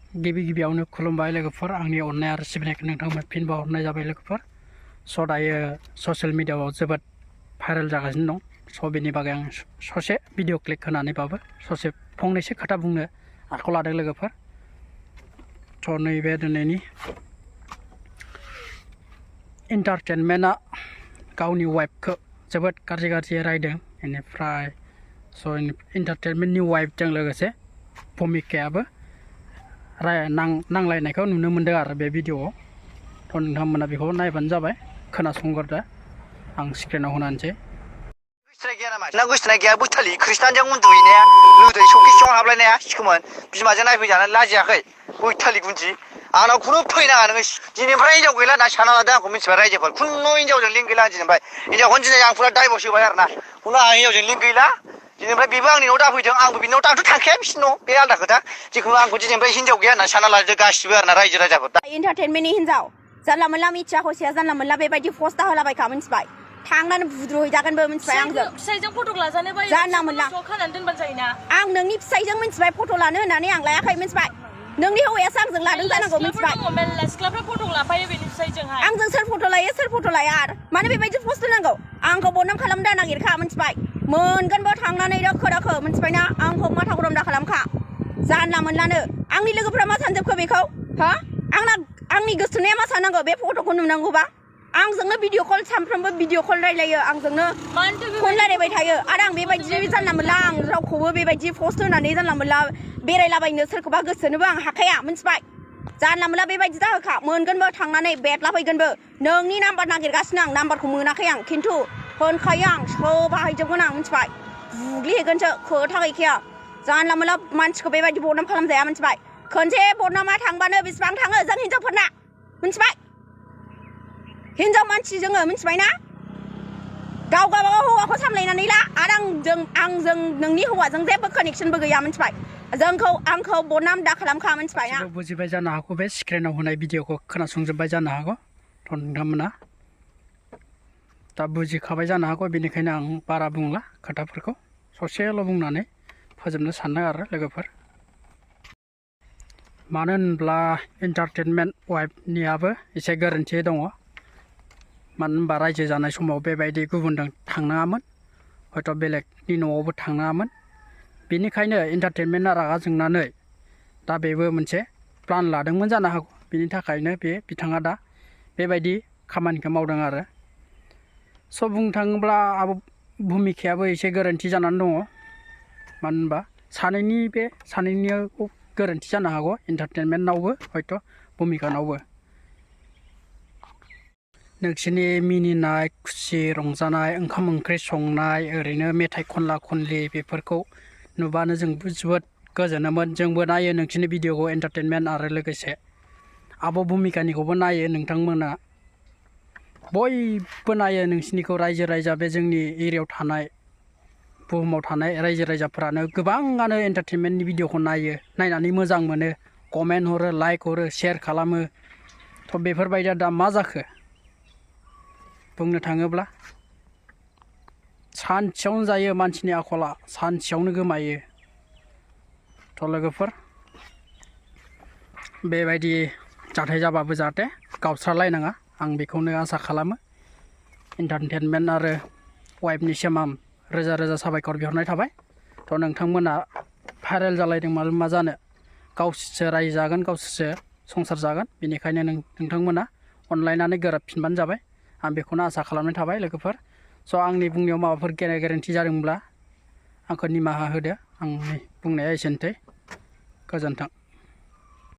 गिबियावनो खुलुमबाय लोगोफोर आंनि अननाय आरो सिबिनायखौ नोंथांमोन फिन बावहरनाय जाबाय लोगोफोर स' दायो ससियेल मिडियाआव जोबोद भाइरेल जागासिनो दं स' बेनि बागै आं ससे भिडिअ क्लिक होनानैबाबो ससे फंनैसो खोथा बुंनो आखायाव लादों लोगोफोर स' नैबे दिनैनि इन्टारटेनमेन्टआ गावनि वाइफखौ जोबोद गाज्रि रायदों बेनिफ्राय स' इन्टारटेनमेन्टनि वाइफजों लोगोसे भुमिकायाबो नांलायनायखौ नुनो मोनदों आरो बे भिडिअआव थ' नोंथांमोना बेखौ नायबानो जाबाय खोनासंग्रोदो आं स्क्रिनाव होनानैसै ना गोसोनाय गैया बुथालि खृष्टानजों उन्दुहैनाया लोदै सौखि सिङाव हाबलायनाया सिखोमोन बिमाजों नायफैजानानै लाजियाखै बुथालि गुन्दि आंनाव खुनु फैनाङा नोङो दिनैनिफ्राय हिनजाव गैला होनना सानना लादों आंखौ मिथिबाय रायजोफोर खुनु हिनजावजों लिंक गैला दिनैनिफ्राय हिनजावखौनो दिनै आं फुरा डाइभर्स होबाय आरो ना खुनु आं हिनजावजों लिंक गैला दिनैनिफ्राय बेबो आंनि न'आव दाफैदों आंबो बिनि न'आव आंथ' थांखाया बिसिनि न' बे आलदा खोथा जिखुनु आंखौ दिनैनिफ्राय हिनजाव गैया होनना सानना लादों गासिबो आरो ना रायजो राजाफोर इन्टारटेनमेन्टनि हिनजाव जानला मोनला मिथिया हसिया जानला मोनला बेबायदि पस्टआ होलाबायखा मिथिबाय थांनानै बुद्रुहैजागोनबो मिथिबाय आंजों फिसाइजों फट' लाजानो बायो जानला मोनला खानानै दोनबानो जायोना आं नोंनि फिसाइजों मिथिबाय फट' लानो होननानै आं लायाखै मिथिबाय नोंनि हौवायासो आंजों लादों जानांगौ मिथिबाय सिख्लाफ्रा फट' लाफायो बेनि फिसाइजोंहाय आंजों सोर फट' लायो सोर फट' लाया आरो मानो बेबायदि पस्ट होनांगौ आंखौ बदनाम खालामनो नागिरखा मिथिबाय मोनगोनबो थांनानै दोखो मिथिबायना आंखौ माथा गरम दा खालामखा जानला मोनलानो आंनि लोगोफ्रा मा सानजोबखो बेखौ हा आंनि गोसोनाया मा साननांगौ बे फट'खौ नुनांगौबा आंजोंनो भिडिअ कल सानफ्रोमबो भिडिअ कल रायलायो आंजोंनो फन रायलायबाय थायो आरो आं बेबायदि जानला मोनला आं रावखौबो बेबायदि पस्ट होनानै जानला मोनला बेरायलाबायनो सोरखौबा गोसोनोबो आं हाखाया मिथिबाय जानला मोनला बेबायदि दाहोखा मोनगोनबो थांनानै बेदलाफैगोनबो नोंनि नाम्बार नागिरगासिनो आं नाम्बारखौ मोनाखै आं खिन्थु होनखायो आं बाहायजोबगोन आं मिथिबाय बुग्लिहैगोनसो खोथा गैखाया जानला मोनला मानसिखौ बेबायदि बदनाम खालामजाया मिथिबाय खनसे बदनामा थांबानो बेसेबां थाङो जों हिनजावफोरना मिथिबाय हिनजाव मानसि जोङो मिथिबायना गाव गावबागाव हौवाखौ सामलायनानै ला आरो आंजों नोंनि हौवाजों जेबो कानेक्सनबो गैया मिथिबाय आंखौ बदनाम दा खालामखा मिथिबाय ना बुजिबाय जानो हागौ बे स्क्रिनाव होनाय भिडिअखौ खोनासंजोबबाय जानो हागौ थ' नोंथांमोना दा बुजिखाबाय जानो हागौ बेनिखायनो आं बारा बुंला खोथाफोरखौ ससेल' बुंनानै फोजोबनो सानदों आरो लोगोफोर मानो होनब्ला इन्टारटेनमेन्ट वाइफनियाबो एसे गोरोन्थि दङ मानो होनबा रायजो जानाय समाव बेबायदि गुबुनजों थांनाङामोन हयथ' बेलेगनि न'आवबो थांनाङामोन बेनिखायनो इन्टारटेनमेन्टआ रागा जोंनानै दा बेबो मोनसे प्लान लादोंमोन जानो हागौ बेनि थाखायनो बिथाङा दा बेबायदि खामानिखौ मावदों आरो स' बुंनो थाङोब्ला आब' भुमिकायाबो एसे गोरोन्थि जानानै दङ मानो होनबा सानैनियाव गोरोन्थि जानो हागौ इन्टारटेनमेन्टनावबो हयथ' भुमिकानावबो नोंसोरनि मिनिनाय खुसि रंजानाय ओंखाम ओंख्रि संनाय ओरैनो मेथाइ खनलि बेफोरखौ नुबानो जों जोबोद गोजोनोमोन जोंबो नायो नोंसोरनि भिडिअखौ इन्टारटेनमेन्ट आरो लोगोसे आब' भुमिकानिखौबो नायो नोंथांमोना बयबो नायो नोंसोरनिखौ रायजो राजा बे जोंनि एरियायाव थानाय बुहुमाव थानाय रायजो राजाफोरानो गोबाङानो इन्टारटेनमेन्टनि भिडिअखौ नायनानै मोजां मोनो कमेन्ट हरो लाइक हरो शेयार खालामो थ' बेफोरबायदिया दा मा जाखो बुंनो थाङोब्ला सानसेयावनो जायो मानसिनि आखला सानसेयावनो गोमायो थ' लोगोफोर बेबायदि जाथाय जाबाबो जाहाथे गावस्रालायनाङा आं बेखौनो आसा खालामो इन्टारटेनमेन्ट आरो वाइफनिसिम आं रोजा साबायखर बिहरनाय थाबाय थ' नोंथांमोना भाइरेल जालायदों मा जानो गावसोरसो रायजो जागोन गावसोरसो संसार जागोन बेनिखायनो नोंथांमोना अनलायनानै गोरोबफिनबानो जाबाय आं बेखौनो आसा खालामनाय थाबाय लोगोफोर स' आंनि बुंनायाव माबाफोर गोरोन्थि जादोंब्ला आंखौ निमाहा होदो आंनि बुंनाया एसेनोसै गोजोन्थों।